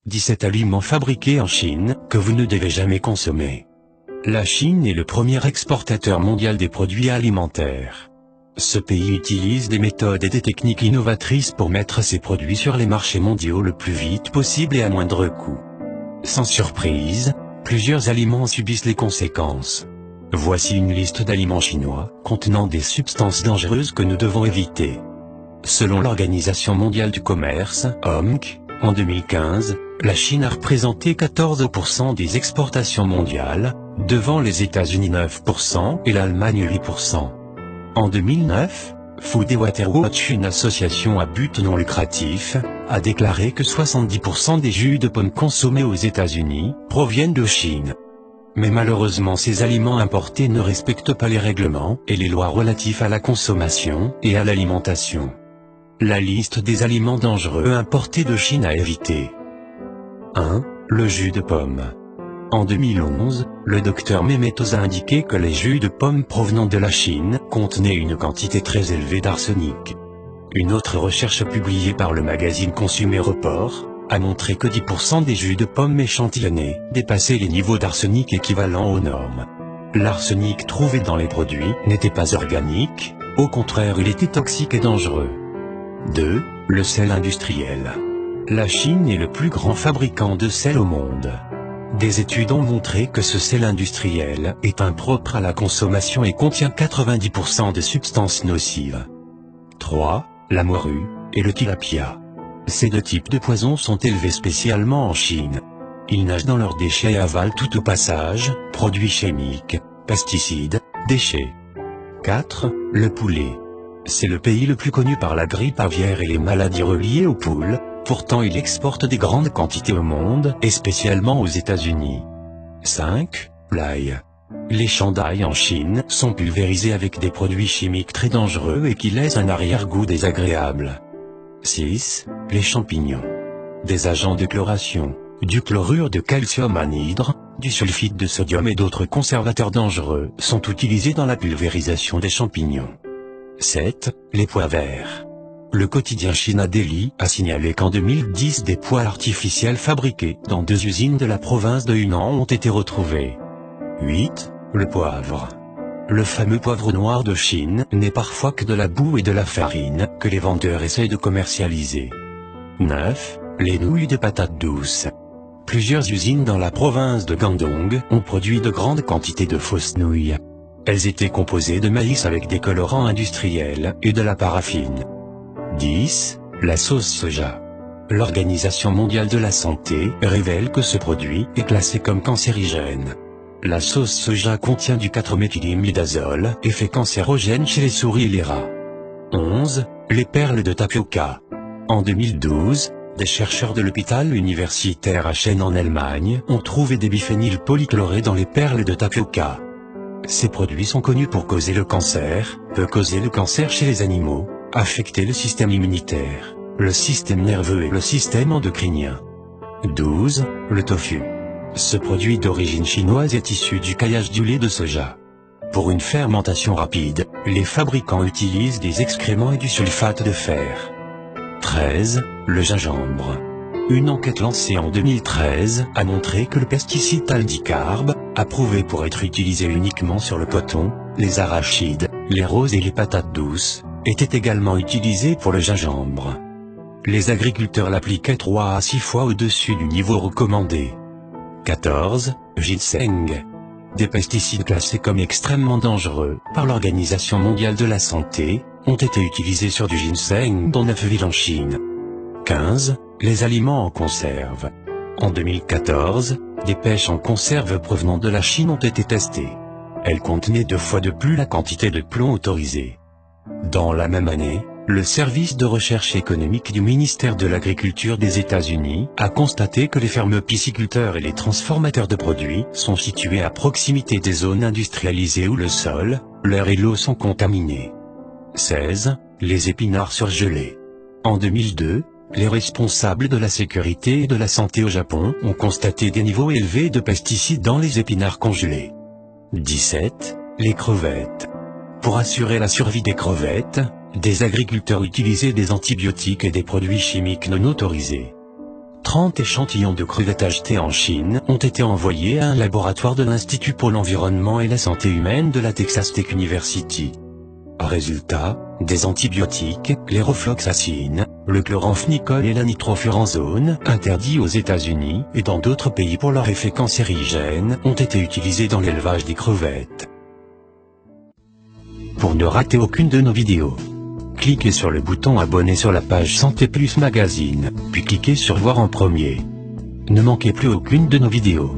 17 aliments fabriqués en Chine, que vous ne devez jamais consommer. La Chine est le premier exportateur mondial des produits alimentaires. Ce pays utilise des méthodes et des techniques innovatrices pour mettre ses produits sur les marchés mondiaux le plus vite possible et à moindre coût. Sans surprise, plusieurs aliments subissent les conséquences. Voici une liste d'aliments chinois, contenant des substances dangereuses que nous devons éviter. Selon l'Organisation mondiale du commerce, OMC, en 2015, la Chine a représenté 14% des exportations mondiales, devant les États-Unis 9% et l'Allemagne 8%. En 2009, Food and Water Watch, une association à but non lucratif, a déclaré que 70% des jus de pomme consommés aux États-Unis proviennent de Chine. Mais malheureusement, ces aliments importés ne respectent pas les règlements et les lois relatifs à la consommation et à l'alimentation. La liste des aliments dangereux importés de Chine à éviter. 1. Le jus de pomme. En 2011, le docteur Mehmet a indiqué que les jus de pomme provenant de la Chine contenaient une quantité très élevée d'arsenic. Une autre recherche publiée par le magazine Consumer Report a montré que 10% des jus de pomme échantillonnés dépassaient les niveaux d'arsenic équivalents aux normes. L'arsenic trouvé dans les produits n'était pas organique, au contraire il était toxique et dangereux. 2. Le sel industriel. La Chine est le plus grand fabricant de sel au monde. Des études ont montré que ce sel industriel est impropre à la consommation et contient 90% de substances nocives. 3. La morue et le tilapia. Ces deux types de poissons sont élevés spécialement en Chine. Ils nagent dans leurs déchets et avalent tout au passage, produits chimiques, pesticides, déchets. 4. Le poulet. C'est le pays le plus connu par la grippe aviaire et les maladies reliées aux poules, pourtant il exporte des grandes quantités au monde et spécialement aux États-Unis. 5. L'ail. Les champs d'ail en Chine sont pulvérisés avec des produits chimiques très dangereux et qui laissent un arrière-goût désagréable. 6. Les champignons. Des agents de chloration, du chlorure de calcium anhydre, du sulfite de sodium et d'autres conservateurs dangereux sont utilisés dans la pulvérisation des champignons. 7. Les pois verts. Le quotidien China Daily a signalé qu'en 2010 des pois artificiels fabriqués dans 2 usines de la province de Hunan ont été retrouvés. 8. Le poivre. Le fameux poivre noir de Chine n'est parfois que de la boue et de la farine que les vendeurs essayent de commercialiser. 9. Les nouilles de patates douces. Plusieurs usines dans la province de Guangdong ont produit de grandes quantités de fausses nouilles. Elles étaient composées de maïs avec des colorants industriels et de la paraffine. 10. La sauce soja. L'Organisation mondiale de la santé révèle que ce produit est classé comme cancérigène. La sauce soja contient du 4-méthylimidazole, effet cancérogène chez les souris et les rats. 11. Les perles de tapioca. En 2012, des chercheurs de l'hôpital universitaire Aachen en Allemagne ont trouvé des biphényl polychlorés dans les perles de tapioca. Ces produits sont connus pour causer le cancer, peuvent causer le cancer chez les animaux, affecter le système immunitaire, le système nerveux et le système endocrinien. 12. Le tofu. Ce produit d'origine chinoise est issu du caillage du lait de soja. Pour une fermentation rapide, les fabricants utilisent des excréments et du sulfate de fer. 13. Le gingembre. Une enquête lancée en 2013 a montré que le pesticide aldicarbe, approuvé pour être utilisé uniquement sur le coton, les arachides, les roses et les patates douces, était également utilisé pour le gingembre. Les agriculteurs l'appliquaient 3 à 6 fois au-dessus du niveau recommandé. 14. Ginseng. Des pesticides classés comme extrêmement dangereux par l'Organisation mondiale de la santé ont été utilisés sur du ginseng dans 9 villes en Chine. 15. Les aliments en conserve. En 2014, des pêches en conserve provenant de la Chine ont été testées. Elles contenaient 2 fois de plus la quantité de plomb autorisée. Dans la même année, le service de recherche économique du ministère de l'Agriculture des États-Unis a constaté que les fermes pisciculteurs et les transformateurs de produits sont situés à proximité des zones industrialisées où le sol, l'air et l'eau sont contaminés. 16. Les épinards surgelés. En 2002, les responsables de la sécurité et de la santé au Japon ont constaté des niveaux élevés de pesticides dans les épinards congelés. 17. Les crevettes. Pour assurer la survie des crevettes, des agriculteurs utilisaient des antibiotiques et des produits chimiques non autorisés. 30 échantillons de crevettes achetées en Chine ont été envoyés à un laboratoire de l'Institut pour l'environnement et la santé humaine de la Texas Tech University. Résultat, des antibiotiques, l'érofloxacine, le chloramphénicol et la nitrofuranzone, interdits aux États-Unis et dans d'autres pays pour leur effet cancérigène, ont été utilisés dans l'élevage des crevettes. Pour ne rater aucune de nos vidéos, cliquez sur le bouton abonner sur la page Santé Plus Magazine, puis cliquez sur voir en premier. Ne manquez plus aucune de nos vidéos.